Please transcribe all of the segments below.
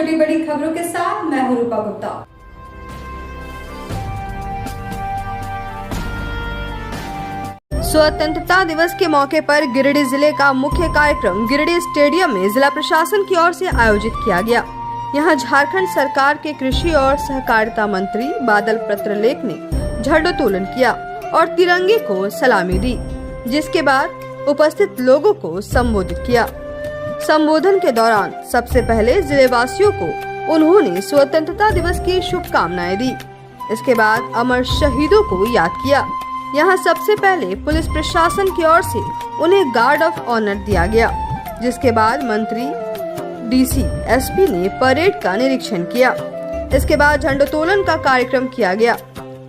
जुड़ी बड़ी खबरों के साथ मैं हूं रूपा गुप्ता। स्वतंत्रता दिवस के मौके पर गिरिडीह जिले का मुख्य कार्यक्रम गिरिडीह स्टेडियम में जिला प्रशासन की ओर से आयोजित किया गया। यहां झारखंड सरकार के कृषि और सहकारिता मंत्री बादल पत्रलेख ने झंडोत्तोलन किया और तिरंगे को सलामी दी, जिसके बाद उपस्थित लोगों को संबोधित किया। संबोधन के दौरान सबसे पहले जिले वासियों को उन्होंने स्वतंत्रता दिवस की शुभकामनाएं दी। इसके बाद अमर शहीदों को याद किया। यहाँ सबसे पहले पुलिस प्रशासन की ओर से उन्हें गार्ड ऑफ ऑनर दिया गया, जिसके बाद मंत्री, डीसी, एसपी ने परेड का निरीक्षण किया। इसके बाद झंडोत्तोलन का कार्यक्रम किया गया।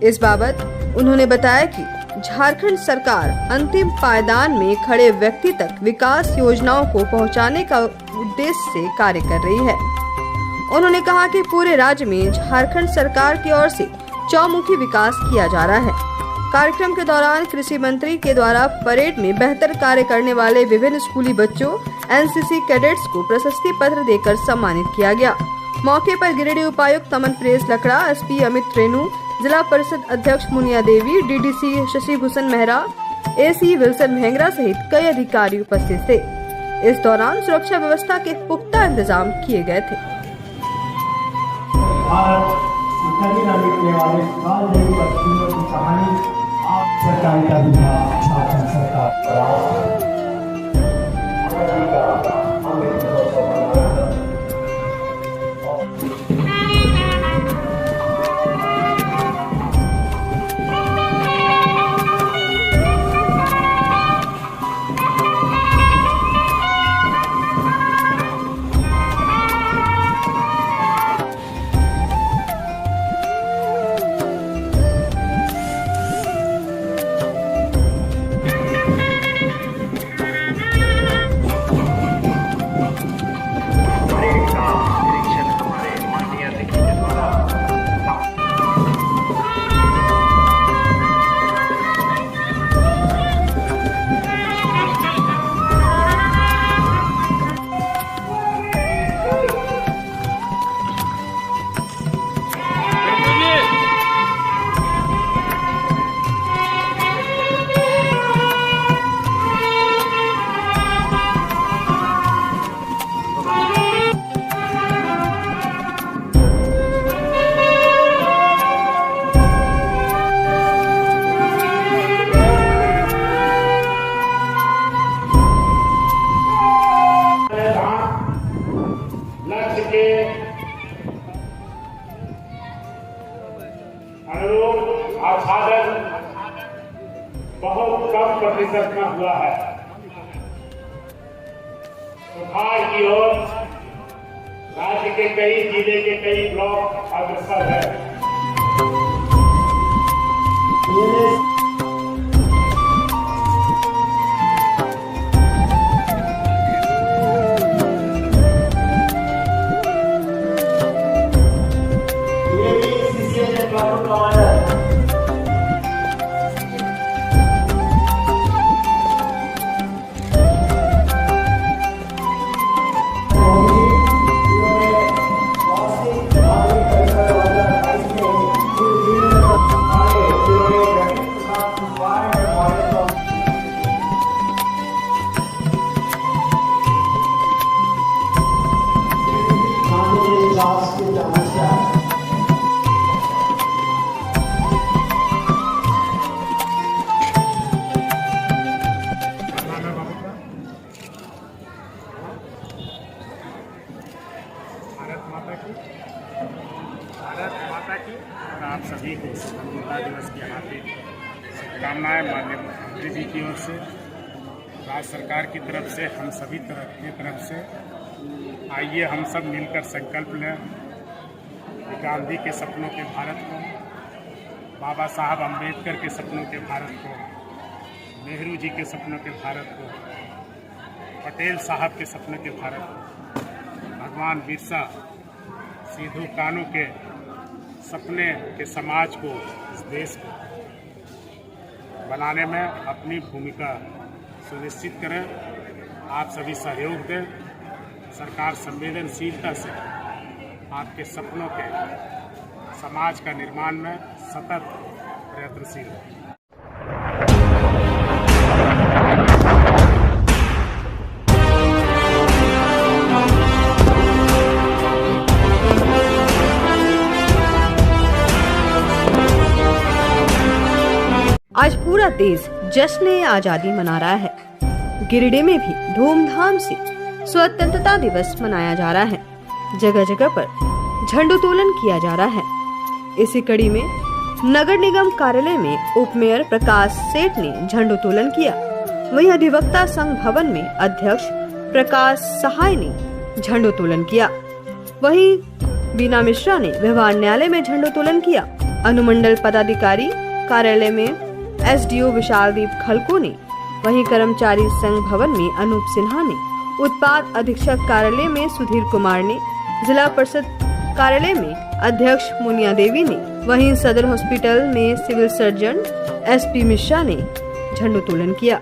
इस बाबत उन्होंने बताया कि झारखंड सरकार अंतिम पायदान में खड़े व्यक्ति तक विकास योजनाओं को पहुंचाने का उद्देश्य से कार्य कर रही है। उन्होंने कहा कि पूरे राज्य में झारखंड सरकार की ओर से चौमुखी विकास किया जा रहा है। कार्यक्रम के दौरान कृषि मंत्री के द्वारा परेड में बेहतर कार्य करने वाले विभिन्न स्कूली बच्चों, एनसीसी कैडेट्स को प्रशस्ति पत्र देकर सम्मानित किया गया। मौके पर गिरिडीह उपायुक्त अमन प्रेस लकड़ा, एसपी अमित रेणु, जिला परिषद अध्यक्ष Muniya Devi, DDC Shashi Bhushan Mehra, AC Wilson Mehangra सहित कई अधिकारी उपस्थित थे। इस दौरान सुरक्षा व्यवस्था के पुख्ता इंतजाम किए गए थे। सहकारिता विभाग झारखंड सरकार अनुरूप आच्छादन बहुत कम प्रतिशत में हुआ है। सुधार की ओर राज्य के कई जिले के कई ब्लॉक अग्रसर है। भारत माता की और आप सभी को स्वतंत्रता दिवस की हार्दिक शुभकामनाएं माननीय मुख्यमंत्री जी की ओर से, राज्य सरकार की तरफ से, हम सभी की तरफ से। आइए हम सब मिलकर संकल्प लें कि गांधी के सपनों के भारत को, बाबा साहब अम्बेडकर के सपनों के भारत को, नेहरू जी के सपनों के भारत को, पटेल साहब के सपनों के भारत को, भगवान बिरसा, सिद्धू कानू के सपने के समाज को, इस देश को बनाने में अपनी भूमिका सुनिश्चित करें। आप सभी सहयोग दें। सरकार संवेदनशीलता से आपके सपनों के समाज का निर्माण में सतत प्रयत्नशील है। आज पूरा देश जश्न आजादी मना रहा है। गिरिडीह में भी धूमधाम से स्वतंत्रता दिवस मनाया जा रहा है। जगह जगह पर झंडोत्तोलन किया जा रहा है। इसी कड़ी में नगर निगम कार्यालय में उप मेयर प्रकाश सेठ ने झंडोत्तोलन किया। वहीं अधिवक्ता संघ भवन में अध्यक्ष प्रकाश सहाय ने झंडोत्तोलन किया। वहीं बीना मिश्रा ने व्यवहार न्यायालय में झंडोत्तोलन किया। अनुमंडल पदाधिकारी कार्यालय में एसडीओ विशालदीप खलको ने, वहीं कर्मचारी संघ भवन में अनूप सिन्हा ने, उत्पाद अधीक्षक कार्यालय में सुधीर कुमार ने, जिला परिषद कार्यालय में अध्यक्ष मुनिया देवी ने, वहीं सदर हॉस्पिटल में सिविल सर्जन एसपी मिश्रा ने झंडोत्तोलन किया।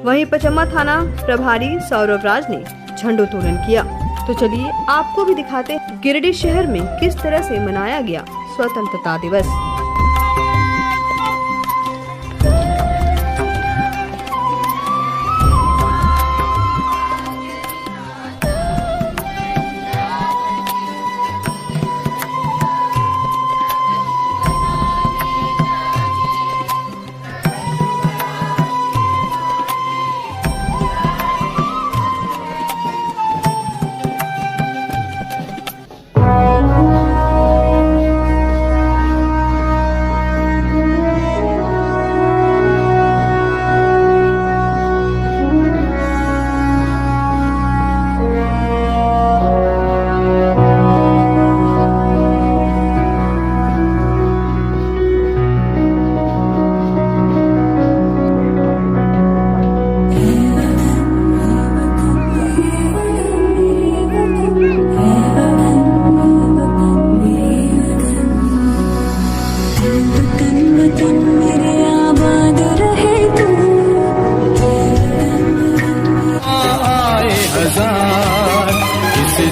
वहीं पचम्मा थाना प्रभारी सौरभ राज ने झंडोत्तोलन किया। तो चलिए आपको भी दिखाते हैं गिरिडीह शहर में किस तरह से मनाया गया स्वतंत्रता दिवस।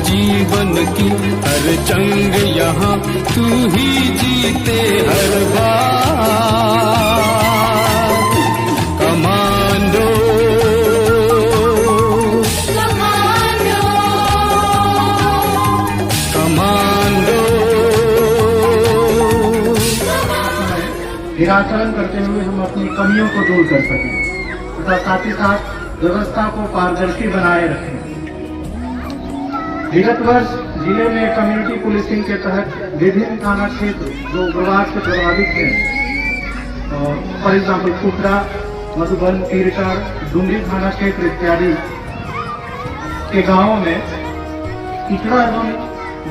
जीवन की हर जंग यहाँ तू ही जीते हर बार। कमांडो कमांडो कमांडो निराकरण करते हुए हम अपनी कमियों को दूर कर सकें तथा साथ ही साथ व्यवस्था को पारदर्शी बनाए रखें। विगत वर्ष जिले में कम्युनिटी पुलिसिंग के तहत विभिन्न थाना क्षेत्र जो उग्रवाद से प्रभावित हैं, फॉर एग्जाम्पल खुटरा, मधुबन, पीरटार, डुंगरी थाना क्षेत्र इत्यादि के गांवों में पिछड़ा एवं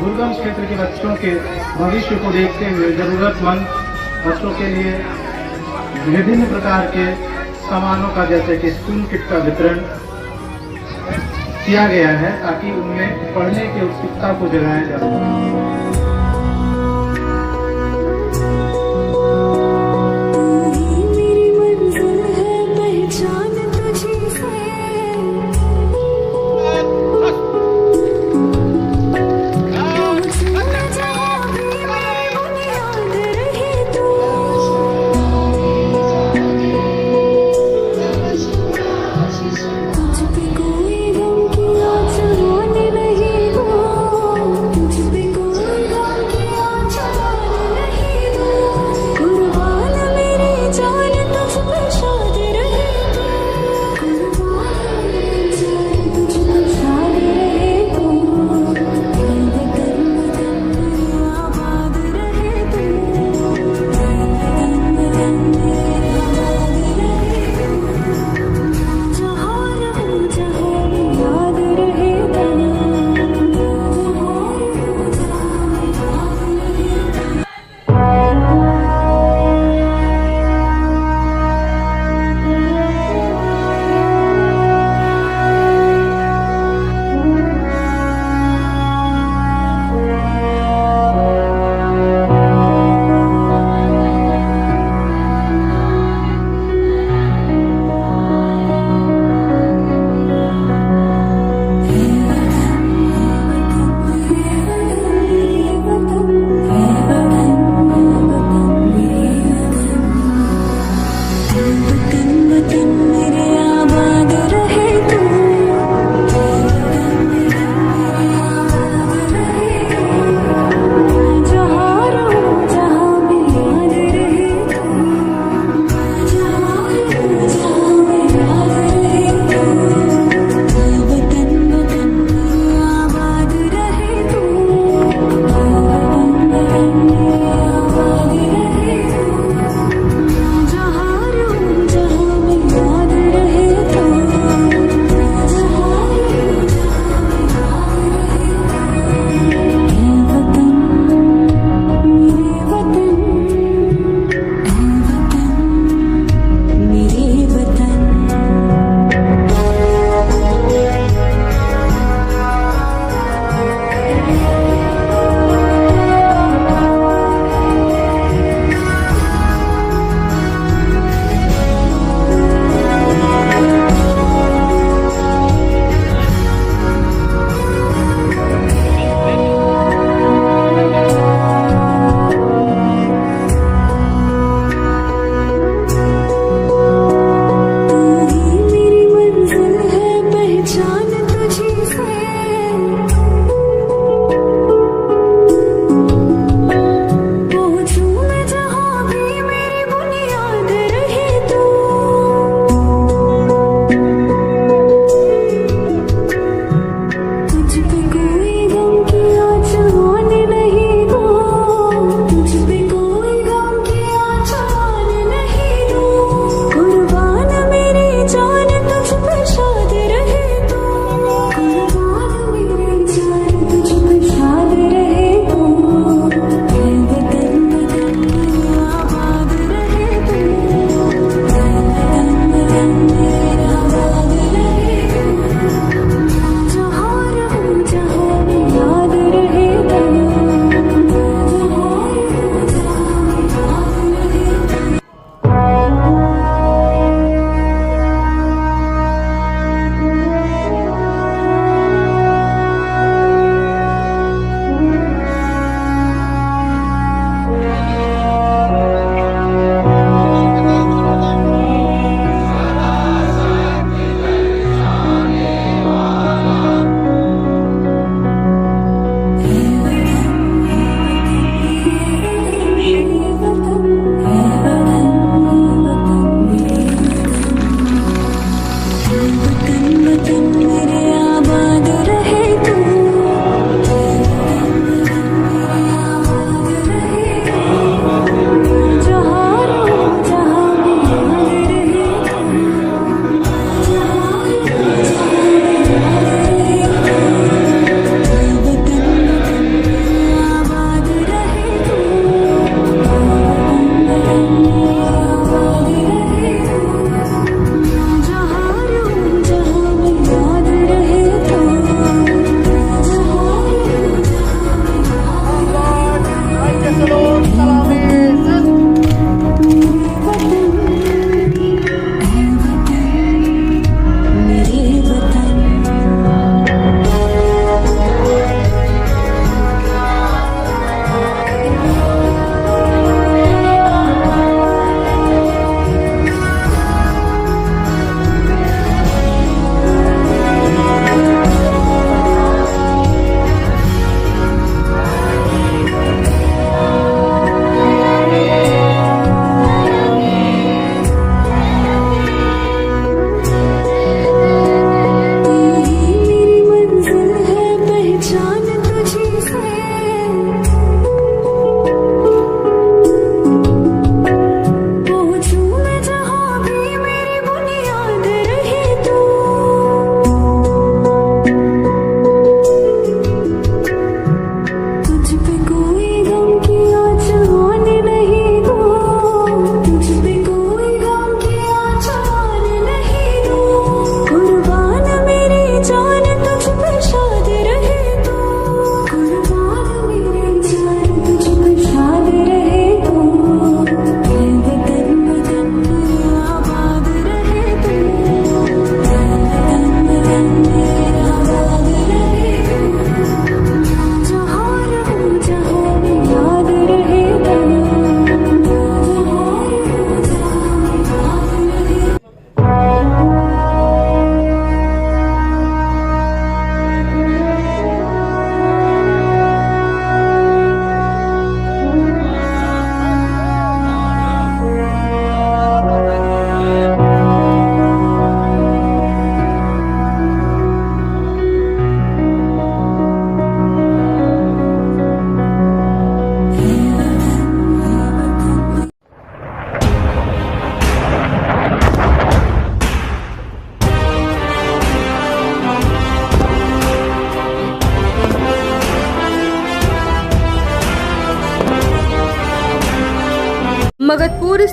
दुर्गम क्षेत्र के बच्चों के भविष्य को देखते हुए जरूरतमंद बच्चों के लिए विभिन्न प्रकार के सामानों का जैसे कि स्कूल किट का वितरण किया गया है ताकि उनमें पढ़ने की उत्सुकता को जगाया जा सके।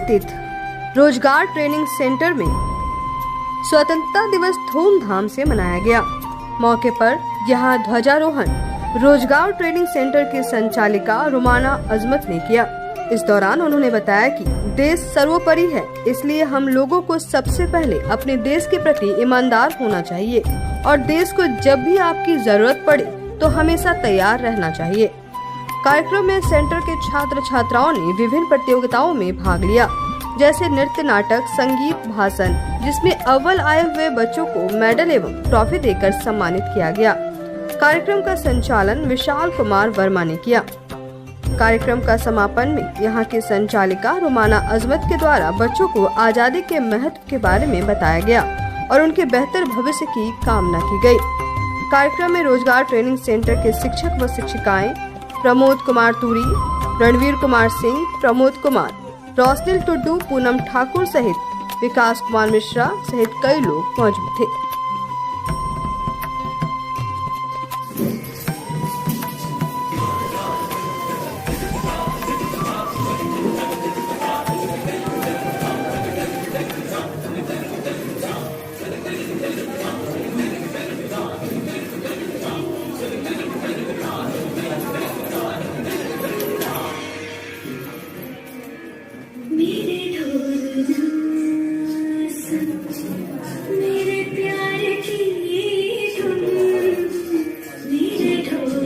स्थित रोजगार ट्रेनिंग सेंटर में स्वतंत्रता दिवस धूमधाम से मनाया गया। मौके पर यहां ध्वजारोहण रोजगार ट्रेनिंग सेंटर की संचालिका रुमाना अजमत ने किया। इस दौरान उन्होंने बताया कि देश सर्वोपरि है, इसलिए हम लोगों को सबसे पहले अपने देश के प्रति ईमानदार होना चाहिए और देश को जब भी आपकी जरूरत पड़े तो हमेशा तैयार रहना चाहिए। कार्यक्रम में सेंटर के छात्र छात्राओं ने विभिन्न प्रतियोगिताओं में भाग लिया, जैसे नृत्य, नाटक, संगीत, भाषण, जिसमें अव्वल आए हुए बच्चों को मेडल एवं ट्रॉफी देकर सम्मानित किया गया। कार्यक्रम का संचालन विशाल कुमार वर्मा ने किया। कार्यक्रम का समापन में यहां की संचालिका रुमाना अजमत के द्वारा बच्चों को आजादी के महत्व के बारे में बताया गया और उनके बेहतर भविष्य की कामना की गई। कार्यक्रम में रोजगार ट्रेनिंग सेंटर के शिक्षक व शिक्षिकाएं प्रमोद कुमार तुरी, रणवीर कुमार सिंह, प्रमोद कुमार, रोशनिल टुड्डू, पूनम ठाकुर सहित विकास कुमार मिश्रा सहित कई लोग मौजूद थे। मेरे प्यार की धुन, मेरे ढोल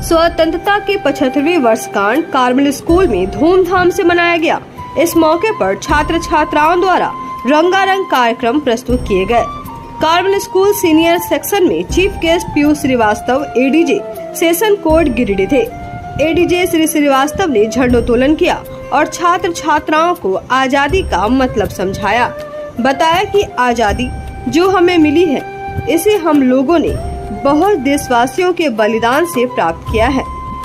स्वतंत्रता के 75वें वर्षगांठ कार्मेल स्कूल में धूमधाम से मनाया गया। इस मौके पर छात्र छात्राओं द्वारा रंगारंग कार्यक्रम प्रस्तुत किए गए। कार्मेल स्कूल सीनियर सेक्शन में chief guest Piyush Srivastava, ADJ session court Giridih थे। एडीजे श्री श्रीवास्तव ने झंडोत्तोलन किया और छात्र छात्राओं को आजादी का मतलब समझाया। बताया कि आजादी जो हमें मिली है, इसे हम लोगों ने बहुत देशवासियों के बलिदान से प्राप्त किया है।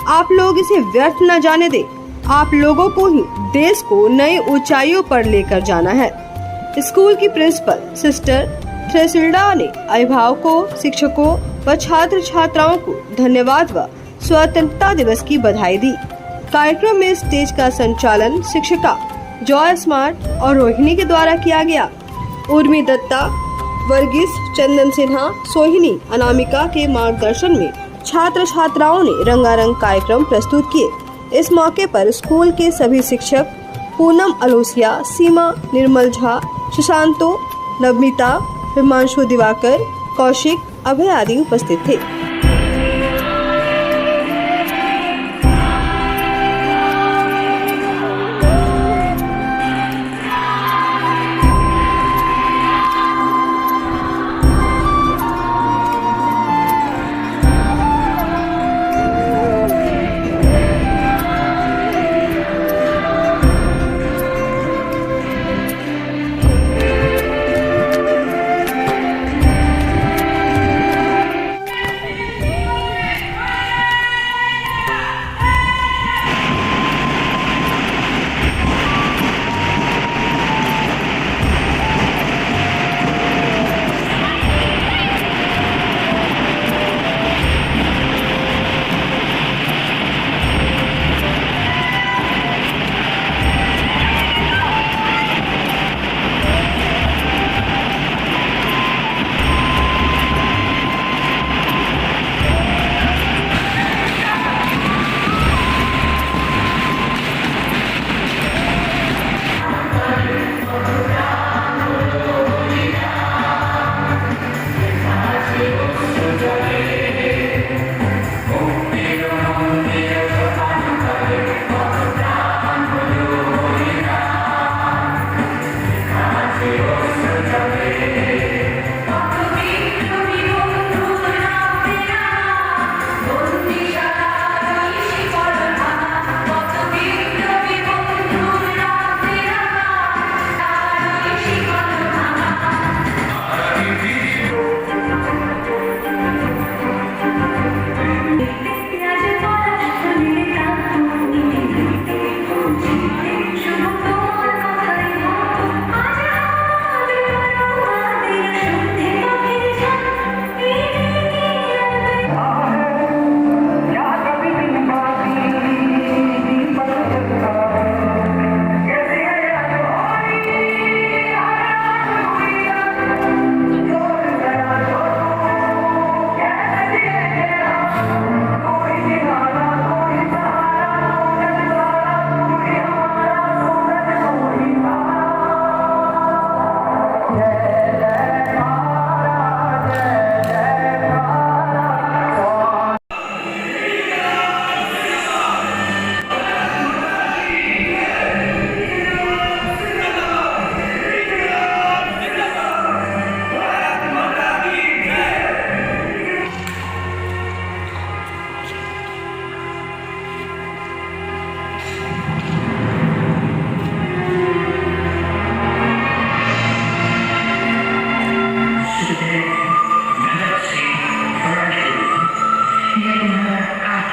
आप लोग इसे व्यर्थ न जाने दें। आप लोगों को ही देश को नई ऊंचाइयों पर लेकर जाना है। स्कूल की प्रिंसिपल सिस्टर थ्रेसिल्डा ने अभिभावकों, शिक्षकों व छात्र छात्राओं को धन्यवाद व स्वतंत्रता दिवस की बधाई दी। कार्यक्रम में स्टेज का संचालन शिक्षिका जॉय स्मार्ट और रोहिणी के द्वारा किया गया। उर्मी दत्ता, वर्गीस, चंदन सिन्हा, सोहिनी, अनामिका के मार्गदर्शन में छात्र छात्राओं ने रंगारंग कार्यक्रम प्रस्तुत किए। इस मौके पर स्कूल के सभी शिक्षक पूनम अलोसिया, सीमा, निर्मल झा, सुशांतो, नवमीता, हिमांशु दिवाकर, कौशिक, अभय आदि उपस्थित थे।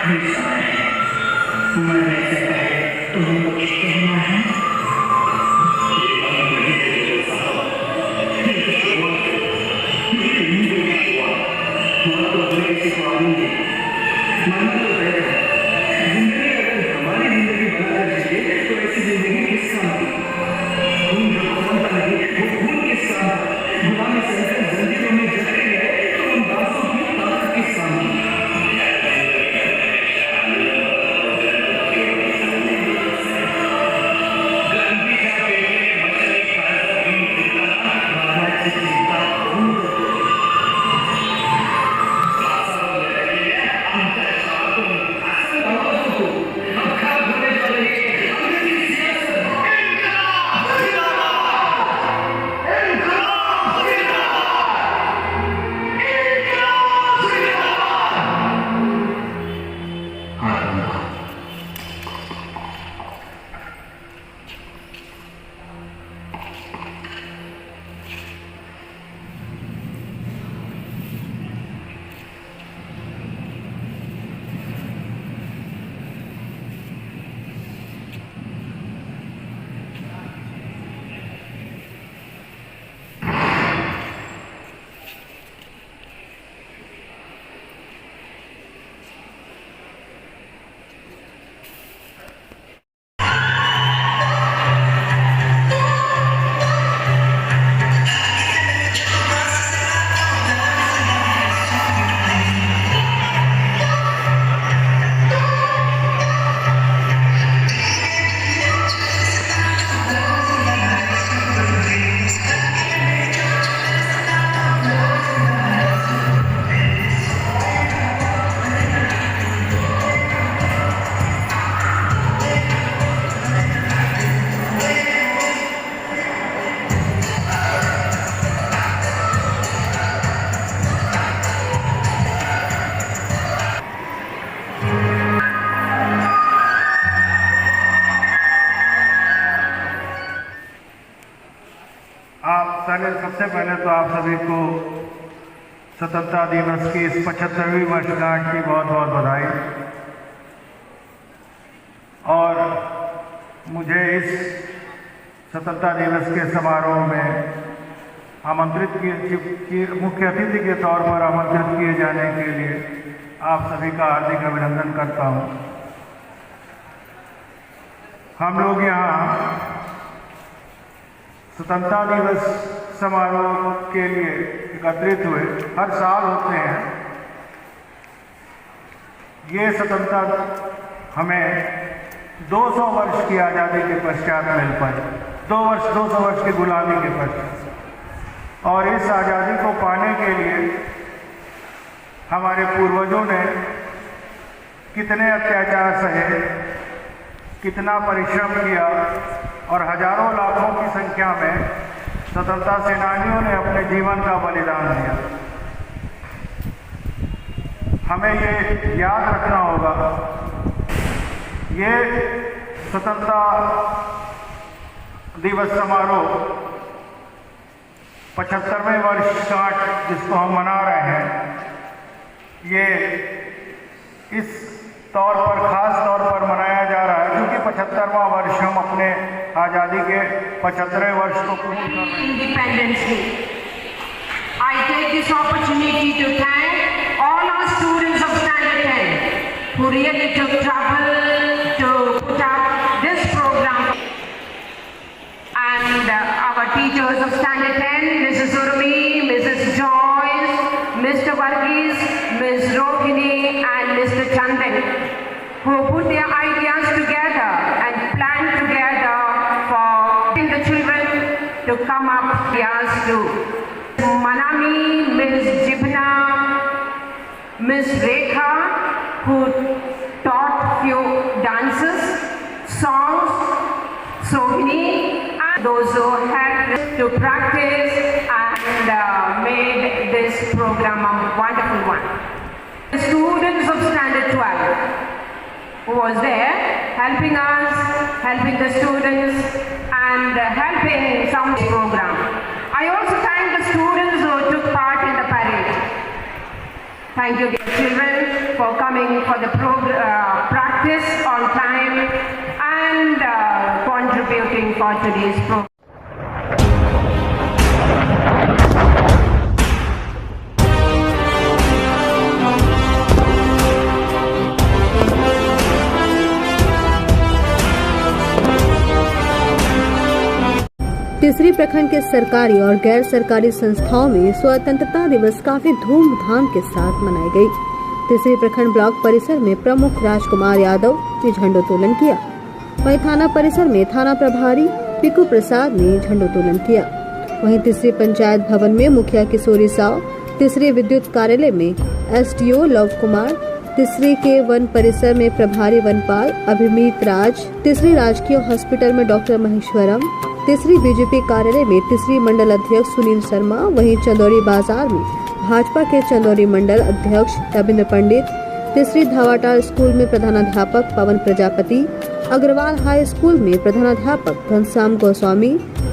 आखिरी समय है, मरने से पहले तुम्हें कुछ कहना है? सबसे पहले तो आप सभी को स्वतंत्रता दिवस की इस 75वीं वर्षगांठ की बहुत बहुत बधाई। और मुझे इस स्वतंत्रता दिवस के समारोह में मुख्य अतिथि के तौर पर आमंत्रित किए जाने के लिए आप सभी का हार्दिक अभिनंदन करता हूँ। हम लोग यहाँ स्वतंत्रता दिवस समारोह के लिए एकत्रित हुए, हर साल होते हैं। ये स्वतंत्रता हमें 200 वर्ष की आज़ादी के पश्चात मिल पाई, 200 वर्ष की गुलामी के पश्चात। और इस आज़ादी को पाने के लिए हमारे पूर्वजों ने कितने अत्याचार सहे, कितना परिश्रम किया और हजारों लाखों की संख्या में स्वतंत्रता सेनानियों ने अपने जीवन का बलिदान दिया। हमें ये याद रखना होगा, ये स्वतंत्रता दिवस समारोह 75वें वर्षगांठ जिसको हम मना रहे हैं, ये इस तौर पर खास तौर पर मनाया जा रहा है क्योंकि 75वां वर्ष हम अपने आज़ादी के 75वें वर्ष को पूर्ण कर रहे हैं। Independence Day. I take this opportunity to thank all our students of Standard 10 who really took trouble to put up this program, and our teachers of Standard 10, Mrs. Urmi, Mrs. Joyce, Mr. Varghese, Ms. Rohini and Mr. Chandan, who put their ideas together and planned together for the children to come up ideas to Manami, Ms. Jibna, Ms. Rekha, who taught few dances, songs, Sohini, and those who helped to practice and made this program a wonderful one. The students of Standard 12 who was there helping us, helping the students and helping some program. I also thank the students who took part in the parade. Thank you dear children for coming for the program. practice on time and contributing for today's program. तीसरी प्रखंड के सरकारी और गैर सरकारी संस्थाओं में स्वतंत्रता दिवस काफी धूमधाम के साथ मनाई गई। तीसरी प्रखंड ब्लॉक परिसर में प्रमुख राजकुमार यादव ने झंडोत्तोलन किया। वहीं थाना परिसर में थाना प्रभारी पिकू प्रसाद ने झंडोत्तोलन किया। वहीं तीसरी पंचायत भवन में मुखिया किशोरी साव, तीसरी विद्युत कार्यालय में एसडीओ लव कुमार, तीसरी के वन परिसर में प्रभारी वनपाल अभिमीत राज, तीसरी राजकीय हॉस्पिटल में डॉक्टर महेश्वरम, तीसरी बीजेपी कार्यालय में तीसरी मंडल अध्यक्ष सुनील शर्मा, वहीं चंदौरी बाजार में भाजपा के चंदौरी मंडल अध्यक्ष रविंद्र पंडित, तीसरी धावाटार स्कूल में प्रधानाध्यापक पवन प्रजापति, अग्रवाल हाई स्कूल में प्रधानाध्यापक घनश्याम गोस्वामी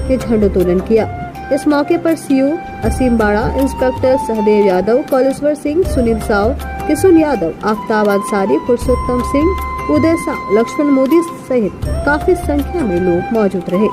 ने झंडोत्तोलन किया। इस मौके पर सीओ असीम बाड़ा, इंस्पेक्टर सहदेव यादव, कौलेश्वर सिंह, सुनील साव, किशुन यादव, आफ्ताब अंसारी, पुरुषोत्तम सिंह, उदय साव, लक्ष्मण मोदी सहित काफी संख्या में लोग मौजूद रहे।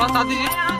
साथ दीजिए